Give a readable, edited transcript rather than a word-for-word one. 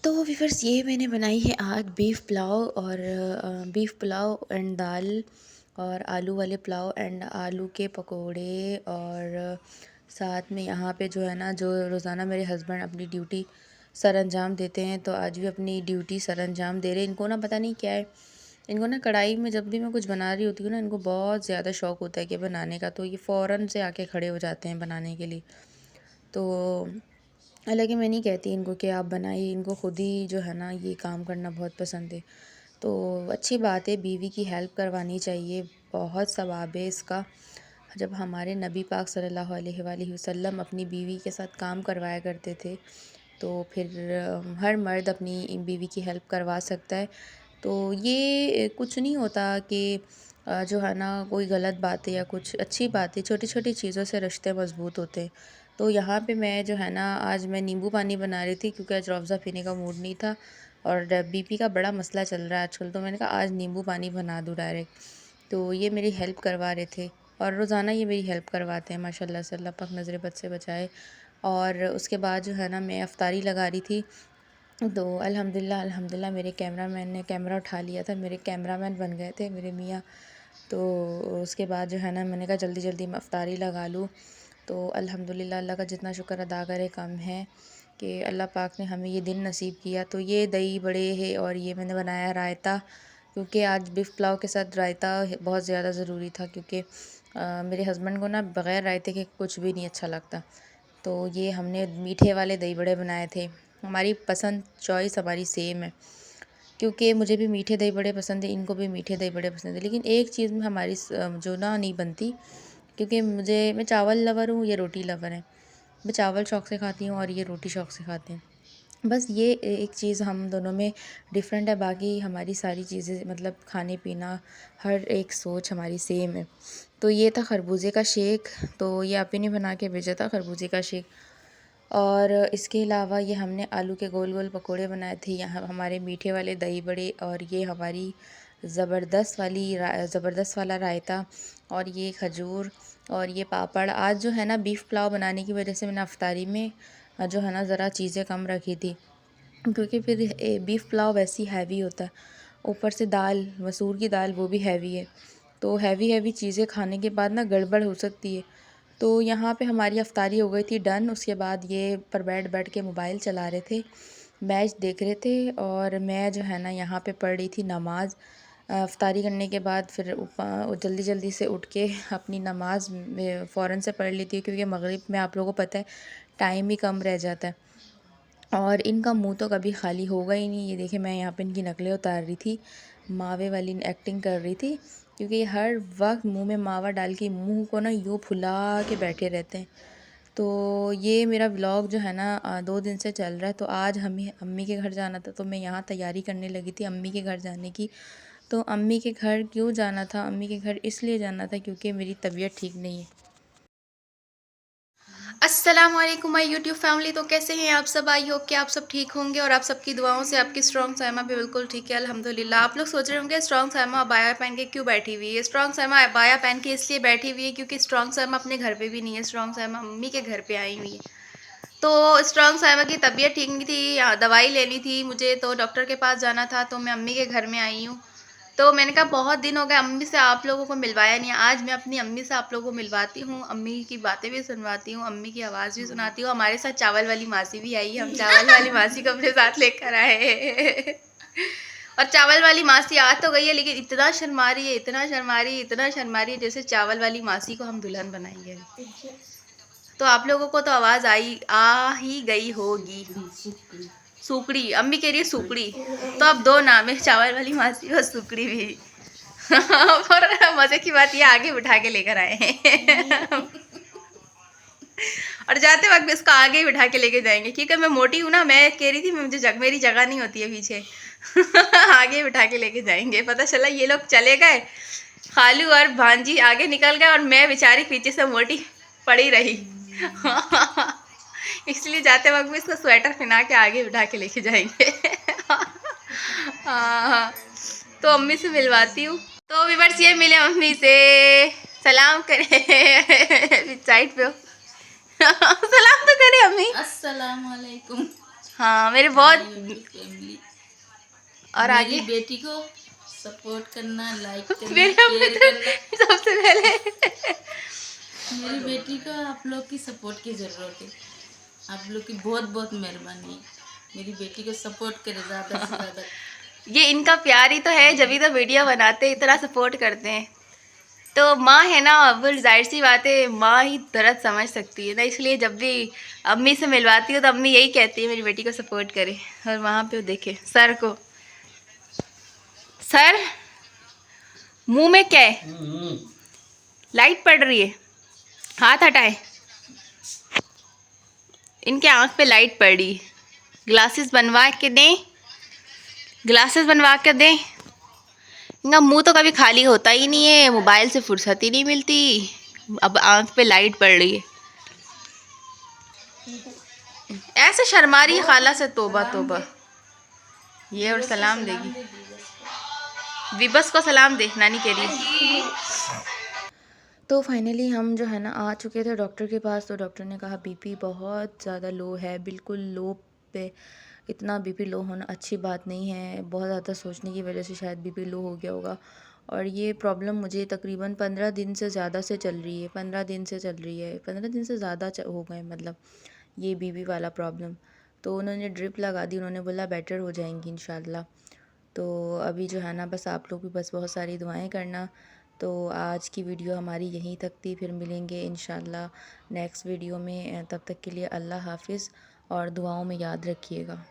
तो व्यूअर्स, ये मैंने बनाई है आज बीफ पुलाव और बीफ पुलाव एंड दाल और आलू वाले पुलाव एंड आलू के पकोड़े। और साथ में यहाँ पे जो है ना, जो रोज़ाना मेरे हस्बैंड अपनी ड्यूटी सर अंजाम देते हैं, तो आज भी अपनी ड्यूटी सर अंजाम दे रहे हैं। इनको ना पता नहीं क्या है, इनको ना कढ़ाई में जब भी मैं कुछ बना रही होती हूँ ना, इनको बहुत ज़्यादा शौक़ होता है कि बनाने का, तो ये फ़ौरन से आके खड़े हो जाते हैं बनाने के लिए। तो हालाँकि मैं नहीं कहती इनको कि आप बनाइए, इनको खुद ही जो है ना ये काम करना बहुत पसंद है। तो अच्छी बात है, बीवी की हेल्प करवानी चाहिए, बहुत सवाब है इसका। जब हमारे नबी पाक सल्लल्लाहु अलैहि वसल्लम अपनी बीवी के साथ काम करवाया करते थे, तो फिर हर मर्द अपनी बीवी की हेल्प करवा सकता है। तो ये कुछ नहीं होता कि जो है ना कोई गलत बात है या कुछ, अच्छी बात है, छोटी-छोटी चीज़ों से रिश्ते मज़बूत होते हैं। तो यहाँ पे मैं जो है ना, आज मैं नींबू पानी बना रही थी क्योंकि आज रूह अफ़ज़ा पीने का मूड नहीं था और बीपी का बड़ा मसला चल रहा है आजकल, तो मैंने कहा आज नींबू पानी बना दूँ डायरेक्ट। तो ये मेरी हेल्प करवा रहे थे और रोज़ाना ये मेरी हेल्प करवाते हैं माशाल्लाह से, अल्लाह पाक नज़र बद से बचाए। और उसके बाद जो है ना, मैं इफ्तारी लगा रही थी, तो अल्हम्दुलिल्लाह अल्हम्दुलिल्लाह मेरे कैमरामैन ने कैमरा उठा लिया था, मेरे कैमरामैन बन गए थे मेरे मियाँ। तो उसके बाद जो है ना, मैंने कहा जल्दी जल्दी मैं इफ्तारी लगा लूँ। तो अल्हम्दुलिल्लाह, अल्लाह का जितना शुक्र अदा करे कम है कि अल्लाह पाक ने हमें ये दिन नसीब किया। तो ये दही बड़े है और ये मैंने बनाया रायता, क्योंकि आज बीफ पुलाव के साथ रायता बहुत ज़्यादा ज़रूरी था, क्योंकि मेरे हस्बैंड को ना बग़ैर रायते के कुछ भी नहीं अच्छा लगता। तो ये हमने मीठे वाले दही बड़े बनाए थे। हमारी पसंद चॉइस हमारी सेम है, क्योंकि मुझे भी मीठे दही बड़े पसंद है, इनको भी मीठे दही बड़े पसंद है। लेकिन एक चीज़ में हमारी जो ना नहीं बनती, क्योंकि मैं चावल लवर हूँ, ये रोटी लवर है। मैं चावल शौक़ से खाती हूँ और ये रोटी शौक़ से खाते हैं। बस ये एक चीज़ हम दोनों में डिफरेंट है, बाकी हमारी सारी चीज़ें मतलब खाने पीना हर एक सोच हमारी सेम है। तो ये था खरबूजे का शेक, तो ये आप ही ने बना के भेजा था खरबूजे का शेक। और इसके अलावा ये हमने आलू के गोल गोल पकोड़े बनाए थे, यहाँ हमारे मीठे वाले दही बड़े, और ये हमारी ज़बरदस्त वाला रायता, और ये खजूर, और ये पापड़। आज जो है ना, बीफ पुलाव बनाने की वजह से मैंने अफ्तारी में जो है ना ज़रा चीज़ें कम रखी थी, क्योंकि फिर बीफ पुलाव वैसे ही हैवी होता है, ऊपर से दाल, मसूर की दाल, वो भी हैवी है। तो हैवी चीज़ें खाने के बाद ना गड़बड़ हो सकती है। तो यहाँ पे हमारी अफ्तारी हो गई थी डन। उसके बाद ये पर बैठ के मोबाइल चला रहे थे, मैच देख रहे थे, और मैं जो है ना यहाँ पे पढ़ रही थी नमाज़। अफ्तारी करने के बाद फिर जल्दी जल्दी से उठ के अपनी नमाज़ में फ़ौरन से पढ़ लेती हूँ, क्योंकि मगरिब में आप लोगों को पता है टाइम ही कम रह जाता है, और इनका मुंह तो कभी खाली होगा ही नहीं। ये देखिए, मैं यहाँ पे इनकी नकलें उतार रही थी, मावे वाली एक्टिंग कर रही थी, क्योंकि ये हर वक्त मुंह में मावा डाल के मुंह को ना यूँ फुला के बैठे रहते हैं। तो ये मेरा व्लॉग जो है ना 2 दिन से चल रहा है। तो आज हमें अम्मी के घर जाना था, तो मैं यहाँ तैयारी करने लगी थी अम्मी के घर जाने की। तो अम्मी के घर क्यों जाना था, अम्मी के घर इसलिए जाना था क्योंकि मेरी तबीयत ठीक नहीं है। अस्सलाम वालेकुम माय यूट्यूब फैमिली। तो कैसे हैं आप सब? आई होप कि आप सब ठीक होंगे और आप सबकी दुआओं से आपकी स्ट्रॉन्ग साइमा भी बिल्कुल ठीक है, अल्हम्दुलिल्लाह। आप लोग सोच रहे होंगे स्ट्रॉन्ग साइमा अबाया पहन के क्यों बैठी हुई है। स्ट्रॉन्ग साइमा अबाया पहन के इसलिए बैठी हुई है क्योंकि स्ट्रॉन्ग साइमा अपने घर पे भी नहीं है, स्ट्रॉन्ग साइमा मम्मी के घर पे आई हुई है। तो स्ट्रॉन्ग साइमा की तबीयत ठीक नहीं थी, दवाई लेनी थी मुझे, तो डॉक्टर के पास जाना था, तो मैं अम्मी के घर में आई हूँ। तो मैंने कहा बहुत दिन हो गए अम्मी से आप लोगों को मिलवाया नहीं है, आज मैं अपनी अम्मी से आप लोगों को मिलवाती हूँ, अम्मी की बातें भी सुनवाती हूँ, अम्मी की आवाज़ भी सुनाती हूँ। हमारे साथ चावल वाली मासी भी आई है, हम चावल वाली मासी को अपने साथ लेकर आए हैं। और चावल वाली मासी आ तो गई है, लेकिन इतना शर्मा रही है, इतना शर्मा रही है, इतना शर्मा रही है, जैसे चावल वाली मासी को हम दुल्हन बनाएंगे। तो आप लोगों को तो आवाज़ आ ही गई होगी। सुकड़ी, अम्मी कह रही है सुकड़ी, तो अब दो नाम है, चावल वाली मासी और सुकड़ी भी। और मज़े की बात ये आगे बिठा के लेकर आए हैं। और जाते वक्त भी इसको आगे ही बिठा के लेके जाएंगे, क्योंकि मैं मोटी हूँ ना, मैं कह रही थी मेरी जगह नहीं होती है पीछे। आगे बिठा के लेके जाएंगे। पता चला ये लोग चले गए, खालू और भांजी आगे निकल गए और मैं बेचारी पीछे से मोटी पड़ी रही। इसलिए जाते वक्त भी इसको स्वेटर पहना के आगे बिठा के लेके जाएंगे। हाँ, तो अम्मी से मिलवाती हूँ। तो व्यूअर्स, ये मिले अम्मी से, सलाम करें। साइड पे हो। सलाम तो करे अम्मी। अस्सलाम वालेकुम। हाँ मेरे हमारी बहुत। यूट्यूब फैमिली, और मेरी आगे बेटी को सपोर्ट करना, लाइक करना, मेरे शेयर तो करना। सबसे पहले मेरी बेटी को आप लोग की सपोर्ट की ज़रूरत है। आप लोग की बहुत बहुत मेहरबानी है। मेरी बेटी को सपोर्ट करे ज़्यादा से ज़्यादा। ये इनका प्यार ही तो है, जब भी तो वीडियो बनाते हैं इतना सपोर्ट करते हैं। तो माँ है ना, वो जाहिर सी बात है, माँ ही दर्द समझ सकती है ना, इसलिए जब भी अम्मी से मिलवाती हो तो अम्मी यही कहती है मेरी बेटी को सपोर्ट करे। और वहाँ पे वो देखे सर को, सर मुंह में क्या है, लाइट पड़ रही है, हाथ हटाए, इनके आँख पे लाइट पड़ रही है, ग्लासेस बनवा के दें, ग्लासेस बनवा के दें। इनका मुंह तो कभी खाली होता ही नहीं है, मोबाइल से फुर्सत ही नहीं मिलती, अब आँख पे लाइट पड़ रही है। ऐसे शर्मा रही है खाला से, तोबा तोबा। ये और सलाम देगी, विबस को सलाम दे, नानी कह रही। तो फाइनली हम जो है ना आ चुके थे डॉक्टर के पास। तो डॉक्टर ने कहा बीपी बहुत ज़्यादा लो है, बिल्कुल लो पे। इतना बीपी लो होना अच्छी बात नहीं है, बहुत ज़्यादा सोचने की वजह से शायद बीपी लो हो गया होगा। और ये प्रॉब्लम मुझे तकरीबन 15 दिन से ज़्यादा से चल रही है, 15 दिन से चल रही है, 15 दिन से ज़्यादा हो गए मतलब ये बीपी वाला प्रॉब्लम। तो उन्होंने ड्रिप लगा दी, उन्होंने बोला बेटर हो जाएंगी इंशाल्लाह। तो अभी जो है ना बस आप लोग भी बस बहुत सारी दुआएं करना। तो आज की वीडियो हमारी यहीं तक थी, फिर मिलेंगे इंशाल्लाह नेक्स्ट वीडियो में। तब तक के लिए अल्लाह हाफ़िज़ और दुआओं में याद रखिएगा।